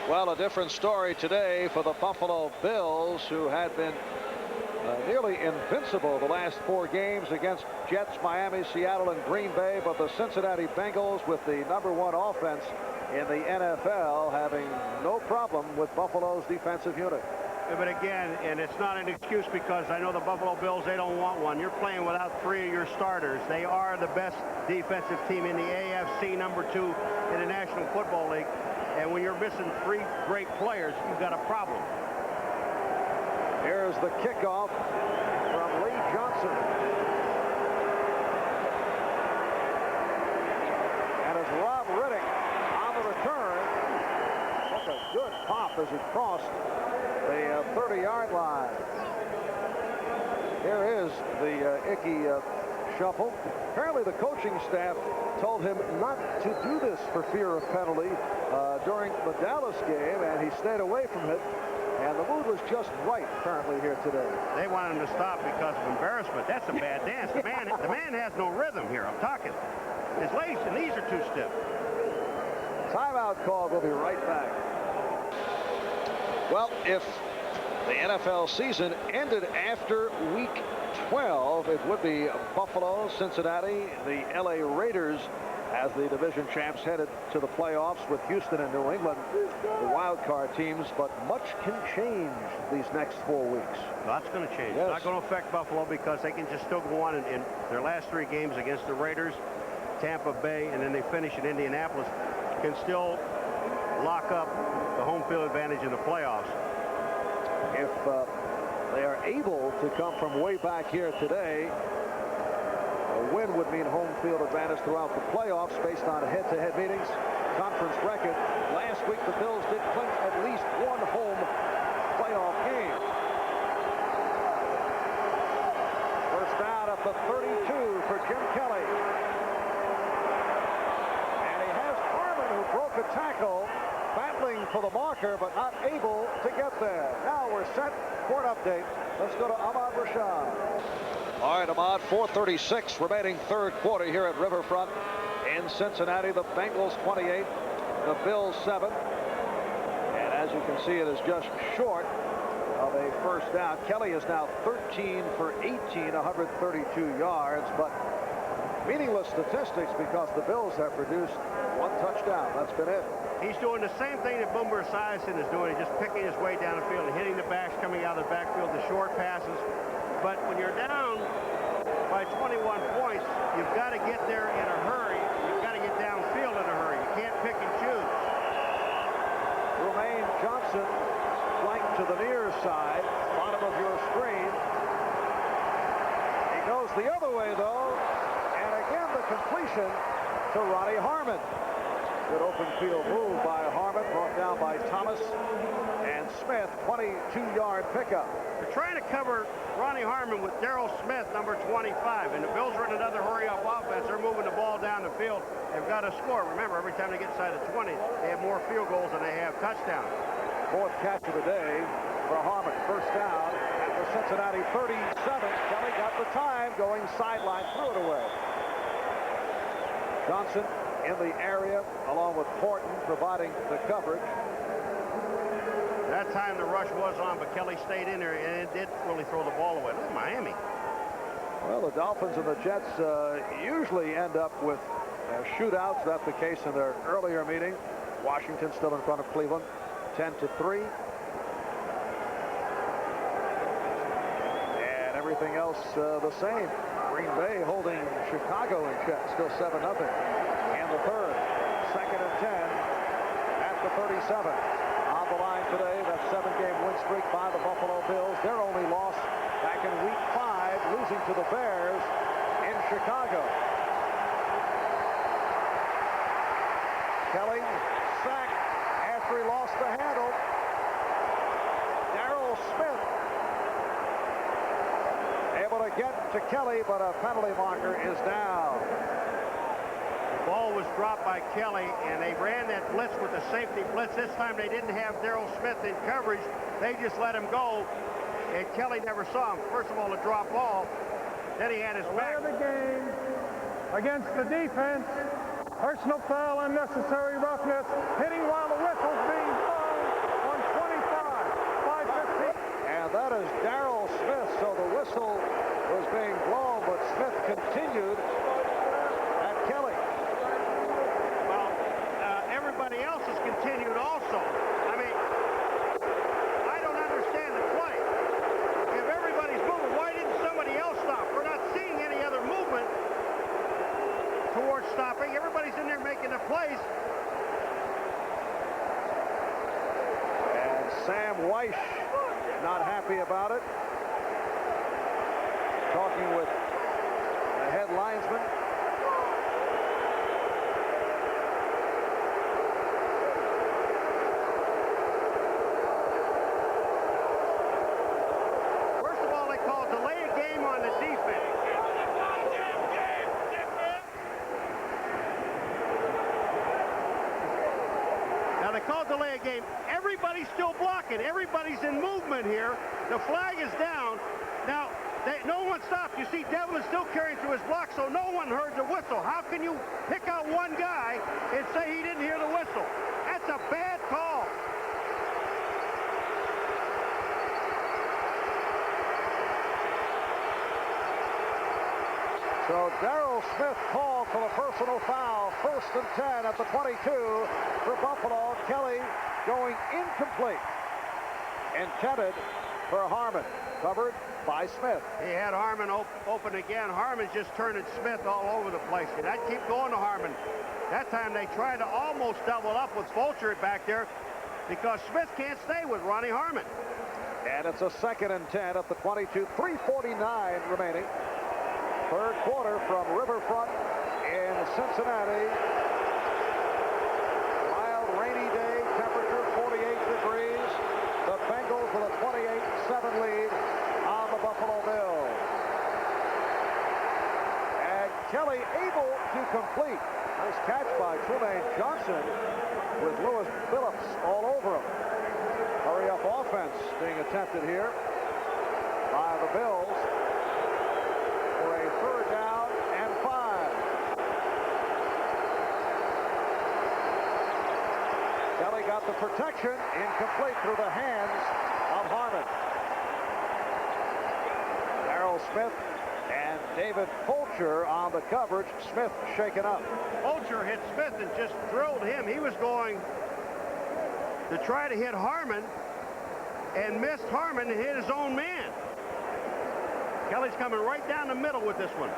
Well, a different story today for the Buffalo Bills, who had been nearly invincible the last 4 games against Jets, Miami, Seattle, and Green Bay. But the Cincinnati Bengals, with the #1 offense in the NFL, having no problem with Buffalo's defensive unit. But again, and it's not an excuse, because I know the Buffalo Bills, they don't want one. You're playing without 3 of your starters. They are the best defensive team in the AFC, #2 in the National Football League. And when you're missing 3 great players, you've got a problem. Here's the kickoff from Lee Johnson. And it's Rob Riddick on the return. Took a good pop as he crossed the 30-yard line. Here is the Ickey shuffle. Apparently the coaching staff told him not to do this for fear of penalty during the Dallas game, and he stayed away from it. And the mood was just right, apparently, here today. They want him to stop because of embarrassment. That's a bad dance. The man has no rhythm here. I'm talking. His legs and knees are too stiff. Timeout call. We'll be right back. Well, if the NFL season ended after week 12, it would be Buffalo, Cincinnati, the LA Raiders as the division champs headed to the playoffs with Houston and New England, the wild card teams. But much can change these next 4 weeks. Lots going to change. Yes. It's not going to affect Buffalo, because they can just still go on in their last 3 games against the Raiders, Tampa Bay, and then they finish in Indianapolis. Can still lock up the home field advantage in the playoffs. If they are able to come from way back here today, a win would mean home field advantage throughout the playoffs based on head-to-head meetings. Conference record. Last week the Bills did clinch at least 1 home playoff game. First down at the 32 for Jim Kelly. And he has Harmon, who broke a tackle, battling for the marker but not able to get there. Now we're set for an update. Let's go to Ahmad Rashad. All right, Ahmad, 4:36 remaining 3rd quarter here at Riverfront in Cincinnati. The Bengals 28, the Bills 7. And as you can see, it is just short of a first down. Kelly is now 13 for 18, 132 yards, but meaningless statistics because the Bills have produced 1 touchdown. That's been it. He's doing the same thing that Boomer Esiason is doing. He's just picking his way down the field and hitting the backs coming out of the backfield, the short passes. But when you're down by 21 points, you've got to get there in a hurry. You've got to get downfield in a hurry. You can't pick and choose. Romaine Johnson flanked to the near side, bottom of your screen. He goes the other way, though. And again, the completion to Ronnie Harmon. Good open field move by Harmon, brought down by Thomas and Smith. 22-yard pickup. They're trying to cover Ronnie Harmon with Darrell Smith, number 25. And the Bills are in another hurry-up offense. They're moving the ball down the field. They've got to score. Remember, every time they get inside the 20, they have more field goals than they have touchdowns. 4th catch of the day for Harmon. First down at the Cincinnati 37. Kelly got the time, going sideline, threw it away. Johnson in the area, along with Horton, providing the coverage. That time the rush was on, but Kelly stayed in there, and it did really throw the ball away. Look at Miami. Well, the Dolphins and the Jets usually end up with shootouts. That's the case in their earlier meeting. Washington still in front of Cleveland, 10-3. And everything else the same. Green Bay holding Chicago in check, still 7-0. And the 3rd, 2nd and 10 at the 37. On the line today, that 7-game win streak by the Buffalo Bills. Their only loss back in week 5, losing to the Bears in Chicago. Kelly sacked after he lost the handle. Darrell Smith able to get to Kelly, but a penalty marker is down. The ball was dropped by Kelly, and they ran that blitz with the safety blitz. This time they didn't have Darrell Smith in coverage. They just let him go, and Kelly never saw him. First of all, a drop ball. Then he had his back. Of the game against the defense. Personal foul, unnecessary roughness, hitting while the whistle's being blown. Sam Weish not happy about it. Talking with the head linesman. First of all, they called delay a game on the defense. Now they called delay a game. Everybody's still blocking. Everybody's in movement here. The flag is down. Now, no one stopped. You see Devlin still carrying through his block, so no one heard the whistle. How can you pick out one guy and say he didn't hear the whistle? That's a bad call. So Darrell Smith called for the personal foul. 1st and 10 at the 22 for Buffalo. Kelly going incomplete. Intended for Harmon. Covered by Smith. He had Harmon open again. Harmon's just turning Smith all over the place. And I'd keep going to Harmon. That time they tried to almost double up with Fulcher back there because Smith can't stay with Ronnie Harmon. And it's a 2nd and 10 at the 22. 3:49 remaining. 3rd quarter from Riverfront in Cincinnati. Mild rainy day, temperature 48 degrees. The Bengals with a 28-7 lead on the Buffalo Bills. And Kelly able to complete. Nice catch by Trumaine Johnson with Lewis Phillips all over him. Hurry up offense being attempted here by the Bills for a 3rd down and 5. Kelly got the protection, incomplete through the hands of Harmon. Darrell Smith and David Fulcher on the coverage. Smith shaken up. Fulcher hit Smith and just drilled him. He was going to try to hit Harmon and missed Harmon and hit his own man. Kelly's coming right down the middle with this one.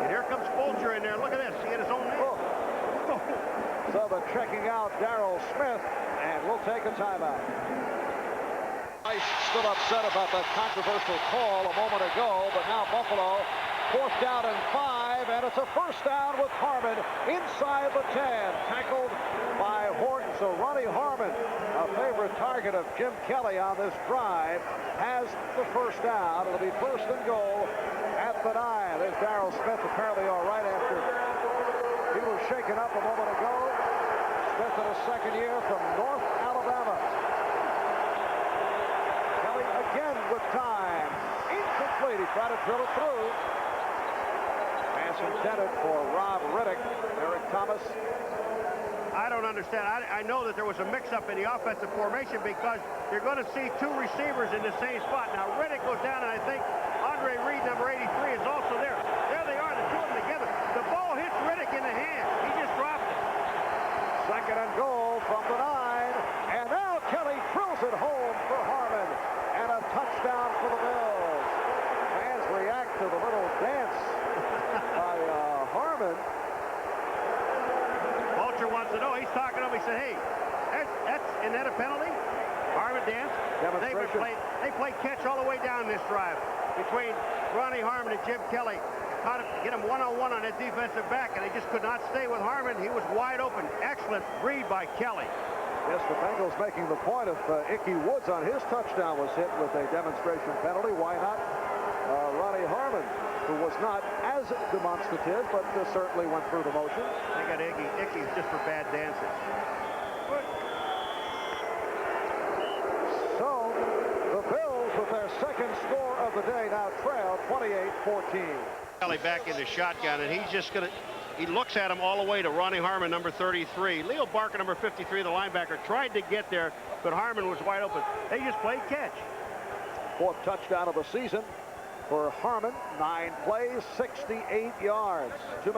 And here comes Fulcher in there. Look at this. He hit his own man. Oh. So they're checking out Darrell Smith, and we'll take a timeout. Ice still upset about that controversial call a moment ago, but now Buffalo 4th down and 5, and it's a 1st down with Harmon inside the 10. Tackled by Horton. So Ronnie Harmon, a favorite target of Jim Kelly on this drive, has the 1st down. It'll be 1st and goal at the 9. There's Darrell Smith, apparently all right after he was shaken up a moment ago. Smith in his 2nd year from North Alabama. Kelly again with time. Incomplete. He tried to drill it through. Pass intended for Rob Riddick. Eric Thomas. I don't understand. I know that there was a mix-up in the offensive formation because you're going to see 2 receivers in the same spot. Now, Riddick goes down, and I think Andre Reed, number 83, is also there. There they are, the 2 of them together. The ball hits Riddick in the hand. He just dropped it. 2nd and goal from the 9. And now Kelly drills it home for Harmon. And a touchdown for the Bills. Fans react to the little dance by Harmon. Fulcher wants to know. He's talking to him. He said, hey, isn't that a penalty? Harmon danced. They played catch all the way down this drive between Ronnie Harmon and Jim Kelly. How to get him one-on-one on that defensive back, and they just could not stay with Harmon. He was wide open. Excellent read by Kelly. Yes, the Bengals making the point if Ickey Woods on his touchdown was hit with a demonstration penalty. Why not Ronnie Harmon, who was not as demonstrative, but certainly went through the motions. They got Ickey just for bad dances. So the Bills with their 2nd score of the day now trail 28-14. Kelly back in the shotgun, and he's just going to, he looks at him all the way to Ronnie Harmon, number 33. Leo Barker, number 53, the linebacker, tried to get there, but Harmon was wide open. They just played catch. 4th touchdown of the season for Harmon. 9 plays, 68 yards.